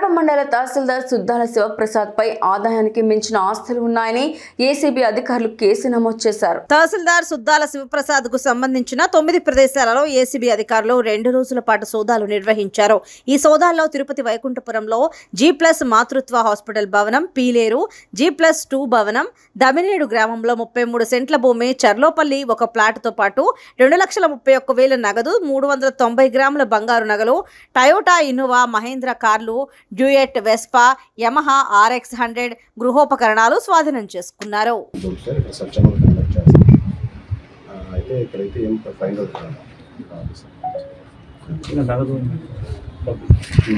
పిఠాపురం మండల తహసీల్దార్ సుద్దాల శివప్రసాద్ పై ఆదాయానికి మించిన ఆస్తులు ఉన్నాయని ఏసీబీ అధికారులు కేసు నమోదు చేశారు. తహసీల్దార్ సుద్దాల శివప్రసాద్ కు సంబంధించిన 9 ప్రదేశాలలో ఏసీబీ అధికారులు 2 రోజుల పాటు సోదాలు నిర్వహించారు. ఈ సోదాల్లో తిరుపతి వైకుంఠపురంలో G+ మాతృత్వ హాస్పిటల్ భవనం, పీలేరు G+2 భవనం, దమినేడు గ్రామంలో 33 సెంట్ల భూమి, చర్లోపల్లి ఒక ప్లాట్ తో పాటు 2,31,000 నగదు, 390 గ్రాముల బంగారు నగలు, టయోటా ఇన్నోవా, మహేంద్ర కార్లు, డ్యూయెట్, వెస్పా, యమహా RX 100 గృహోపకరణాలు స్వాధీనం చేసుకున్నారు.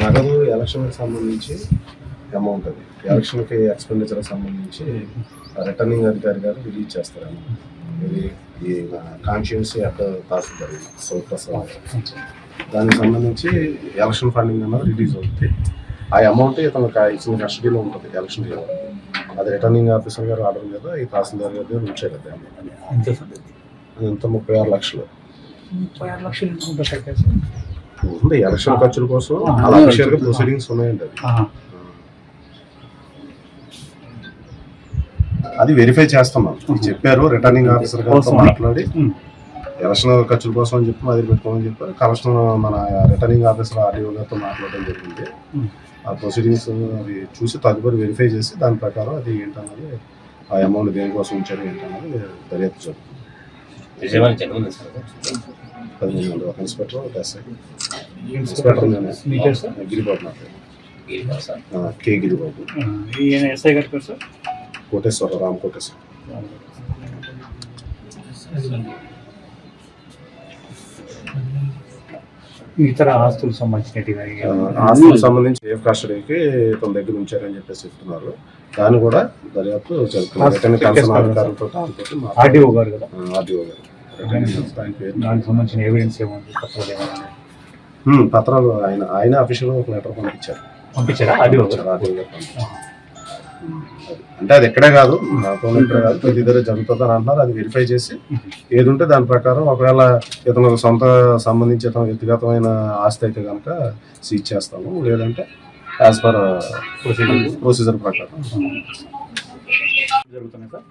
నగదు ఎలక్షన్కి సంబంధించి అమౌంట్, అది ఎలక్షన్కి ఎక్స్పెండిచర్కి సంబంధించి రిటర్నింగ్ అధికారి గారు రిలీజ్ చేస్తారు. ఇది ఈ కాన్షియన్స్ తహసీల్దార్ శివప్రసాద్, దానికి సంబంధించి ఎలక్షన్ ఫండింగ్ అన్నది రిలీజ్ అవుతుంది. ఆ అమౌంట్ ఇతనికి ఇచ్చిన కస్టడీలో ఉంటుంది ఎలక్షన్ లో. అది రిటర్నింగ్ ఆఫీసర్ గారు ఆర్డర్ మీద ఈ తహసీల్దార్ గారి దగ్గర ఉంచారు. ఎంత 36 లక్షలు ఉంది ఎలక్షన్ ఖర్చుల కోసం. అలా అఫీషియల్ గా ప్రొసీడింగ్స్ ఉన్నాయండి. అది వెరిఫై చేస్తున్నాం. చెప్పారు రిటర్నింగ్ ఆఫీసర్ గారితో మాట్లాడి ఎలక్షన్ ఖర్చుల కోసం అని చెప్పి అది పెట్టుకోమని చెప్పారు. కలెక్షన్ మన రిటర్నింగ్ ఆఫీసర్ ఆర్డీఓ గారితో మాట్లాడడం జరిగింది. ఆ ప్రొసీడింగ్స్ అవి చూసి తదుపరి వెరిఫై చేసి దాని ప్రకారం అది ఏంటన్నది, ఆ అమౌంట్ దేనికోసం ఉంచారు ఏంటన్నది దర్యాప్తు జరుగుతుంది. 15 మంది, ఒక ఇన్స్పెక్టర్, ఒక ఎస్ఐ. ఇన్స్పెక్టర్ గిరిబాబు, నా పేరు కే గిరిబాబు. కోటేశ్వర, రామ్ కోటేశ్వర. ఇతర ఆస్తులకు సంబంధించి ఏ కస్టడీకి తన దగ్గర ఉంచారని చెప్పేసి చెప్తున్నారు. దాన్ని కూడా దర్యాప్తు జరుగుతుంది. ఆర్డీఓ గారు కదా, ఆర్డీఓ గారు దానికి సంబంధించిన ఎవిడెన్స్ ఏముంది? పత్రాలు ఆయన అఫీషియల్ ఒక లెటర్ పంపించారా ఆర్డీఓ గారు పంపించారు. అంటే అది ఎక్కడే కాదు, నాతో ఇక్కడే కాదు, ప్రతి దగ్గర జరుగుతుంది అని అంటున్నారు. అది వెరిఫై చేసి ఏది ఉంటే దాని ప్రకారం, ఒకవేళ ఇతను సొంత సంబంధించి ఇతను వ్యక్తిగతమైన ఆస్తి అయితే కనుక సీజ్ చేస్తాము, లేదంటే యాజ్ పర్ ప్రొసీజర్ ప్రకారం జరుగుతున్నాయి సార్.